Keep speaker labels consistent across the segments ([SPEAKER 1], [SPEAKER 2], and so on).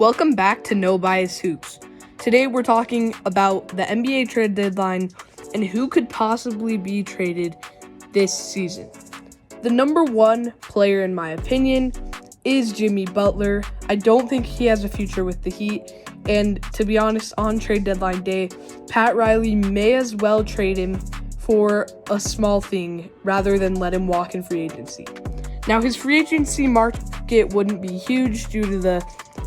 [SPEAKER 1] Welcome back to No Bias Hoops. Today we're talking about the NBA trade deadline and who could possibly be traded this season. The number one player, in my opinion, is Jimmy Butler. I don't think he has a future with the Heat, and to be honest, on trade deadline day, Pat Riley may as well trade him for a small thing rather than let him walk in free agency. Now, his free agency market wouldn't be huge due to the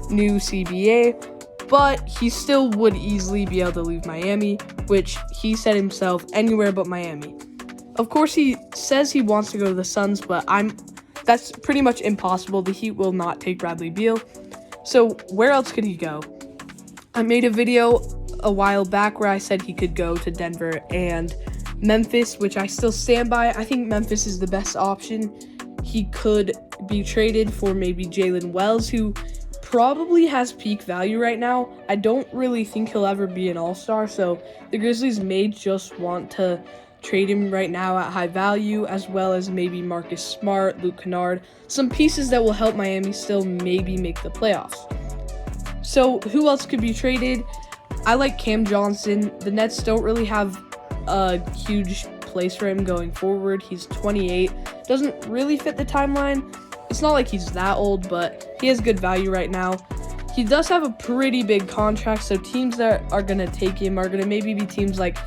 [SPEAKER 1] new CBA, but he still would easily be able to leave Miami, which he said himself, anywhere but Miami. Of course, he says he wants to go to the Suns, but that's pretty much impossible. The Heat will not take Bradley Beal. So where else could he go? I made a video a while back where I said he could go to Denver and Memphis, which I still stand by. I think Memphis is the best option. He could be traded for maybe Jalen Wells, who probably has peak value right now. I don't really think he'll ever be an all-star, so the Grizzlies may just want to trade him right now at high value, as well as maybe Marcus Smart, Luke Kennard, some pieces that will help Miami still maybe make the playoffs. So who else could be traded? I like Cam Johnson. The Nets don't really have a huge place for him going forward. He's 28, doesn't really fit the timeline. It's not like he's that old, but he has good value right now. He does have a pretty big contract, so teams that are going to take him are going to maybe be teams like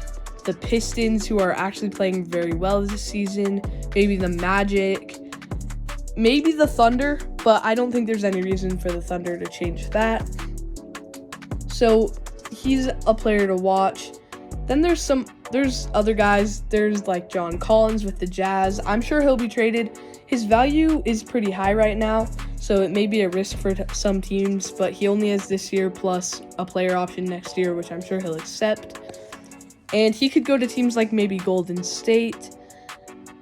[SPEAKER 1] the Pistons, who are actually playing very well this season, maybe the Magic, maybe the Thunder, but I don't think there's any reason for the Thunder to change that. So he's a player to watch. Then there's other guys. There's like John Collins with the Jazz. I'm sure he'll be traded. His value is pretty high right now, so it may be a risk for some teams, but he only has this year plus a player option next year, which I'm sure he'll accept. And he could go to teams like maybe Golden State.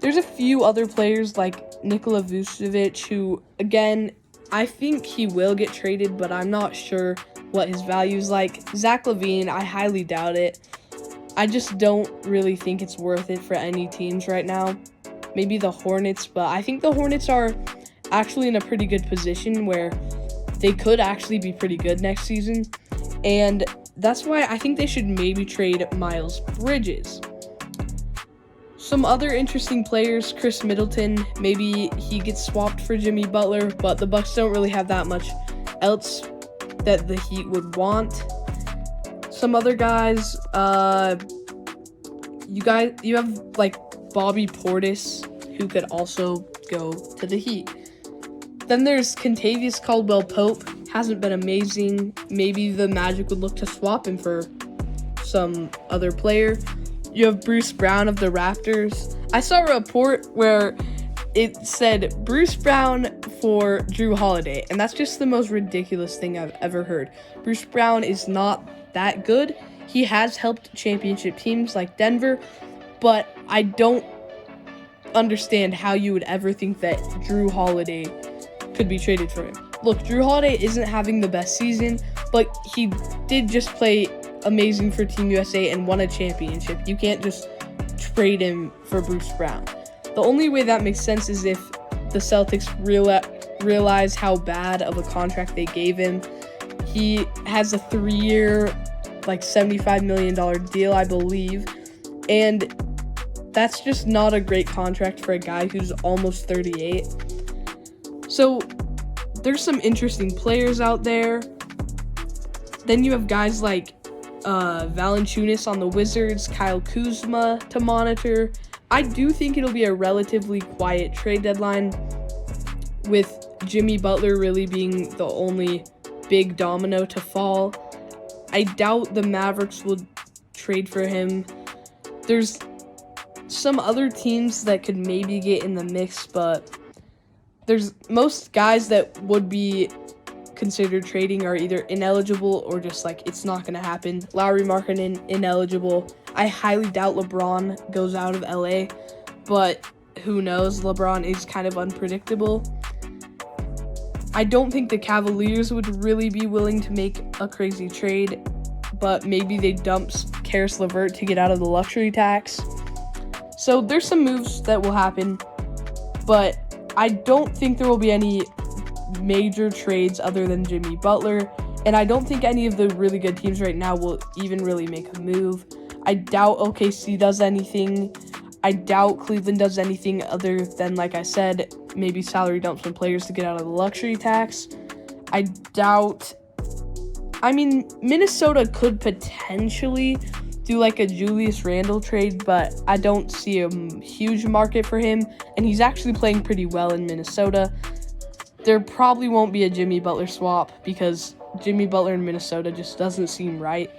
[SPEAKER 1] There's a few other players like Nikola Vucevic, who, again, I think he will get traded, but I'm not sure what his value is like. Zach LaVine, I highly doubt it. I just don't really think it's worth it for any teams right now. Maybe the Hornets, but I think the Hornets are actually in a pretty good position where they could actually be pretty good next season. And that's why I think they should maybe trade Miles Bridges. Some other interesting players, Chris Middleton, maybe he gets swapped for Jimmy Butler, but the Bucks don't really have that much else that the Heat would want. Some other guys, you have like Bobby Portis, who could also go to the Heat. Then there's Kentavious Caldwell-Pope. Hasn't been amazing. Maybe the Magic would look to swap him for some other player. You have Bruce Brown of the Raptors. I saw a report where it said Bruce Brown for Drew Holiday, and that's just the most ridiculous thing I've ever heard. Bruce Brown is not that good. He has helped championship teams like Denver, but I don't understand how you would ever think that Drew Holiday could be traded for him. Look, Drew Holiday isn't having the best season, but he did just play amazing for Team USA and won a championship. You can't just trade him for Bruce Brown. The only way that makes sense is if the Celtics realize how bad of a contract they gave him. He has a 3-year, like $75 million deal, I believe, and that's just not a great contract for a guy who's almost 38. So there's some interesting players out there. Then you have guys like Valanciunas on the Wizards, Kyle Kuzma to monitor. I do think it'll be a relatively quiet trade deadline, with Jimmy Butler really being the only big domino to fall. I doubt the Mavericks will trade for him. There's some other teams that could maybe get in the mix, but there's most guys that would be considered trading are either ineligible or just like it's not going to happen. Lauri Markkanen, ineligible. I highly doubt LeBron goes out of LA, but who knows? LeBron is kind of unpredictable. I don't think the Cavaliers would really be willing to make a crazy trade, but maybe they dump Karis LeVert to get out of the luxury tax. So there's some moves that will happen, but I don't think there will be any major trades other than Jimmy Butler, And I don't think any of the really good teams right now will even really make a move. I doubt OKC does anything. I doubt Cleveland does anything other than, like I said, maybe salary dump some players to get out of the luxury tax. Minnesota could potentially do like a Julius Randle trade, but I don't see a huge market for him, and he's actually playing pretty well in Minnesota. There probably won't be a Jimmy Butler swap because Jimmy Butler in Minnesota just doesn't seem right.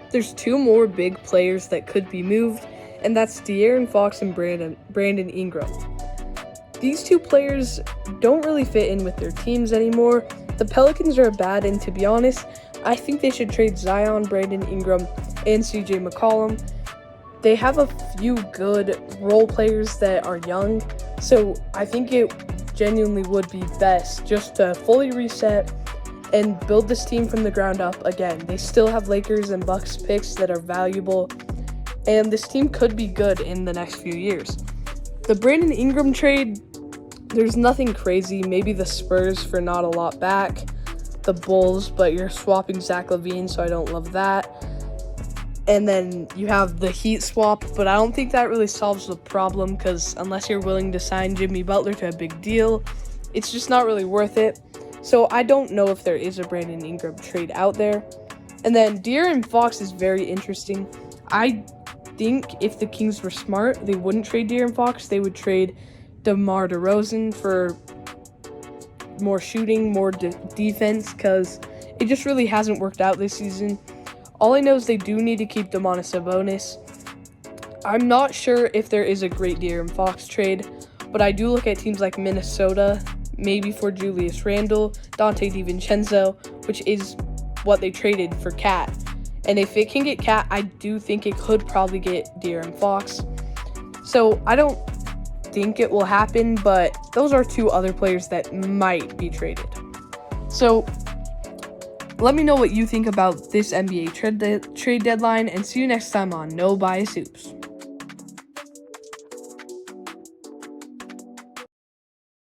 [SPEAKER 1] There's two more big players that could be moved, and that's De'Aaron Fox and Brandon Ingram. These two players don't really fit in with their teams anymore. The Pelicans are bad, and to be honest, I think they should trade Zion, Brandon Ingram, and CJ McCollum. They have a few good role players that are young, so I think it genuinely would be best just to fully reset and build this team from the ground up again. They still have Lakers and Bucks picks that are valuable, and this team could be good in the next few years. The Brandon Ingram trade, there's nothing crazy. Maybe the Spurs for not a lot back. The Bulls, but you're swapping Zach LaVine, so I don't love that. And then you have the Heat swap, but I don't think that really solves the problem because unless you're willing to sign Jimmy Butler to a big deal, it's just not really worth it. So I don't know if there is a Brandon Ingram trade out there. And then De'Aaron Fox is very interesting. I think if the Kings were smart, they wouldn't trade De'Aaron Fox. They would trade DeMar DeRozan for more shooting, more defense, because it just really hasn't worked out this season. All I know is they do need to keep Domantas Sabonis. I'm not sure if there is a great De'Aaron Fox trade, but I do look at teams like Minnesota, maybe for Julius Randle, Dante DiVincenzo, which is what they traded for Cat. And if it can get Cat, I do think it could probably get De'Aaron Fox. So I don't think it will happen, but those are two other players that might be traded. So let me know what you think about this NBA trade deadline, and see you next time on No Bias Hoops.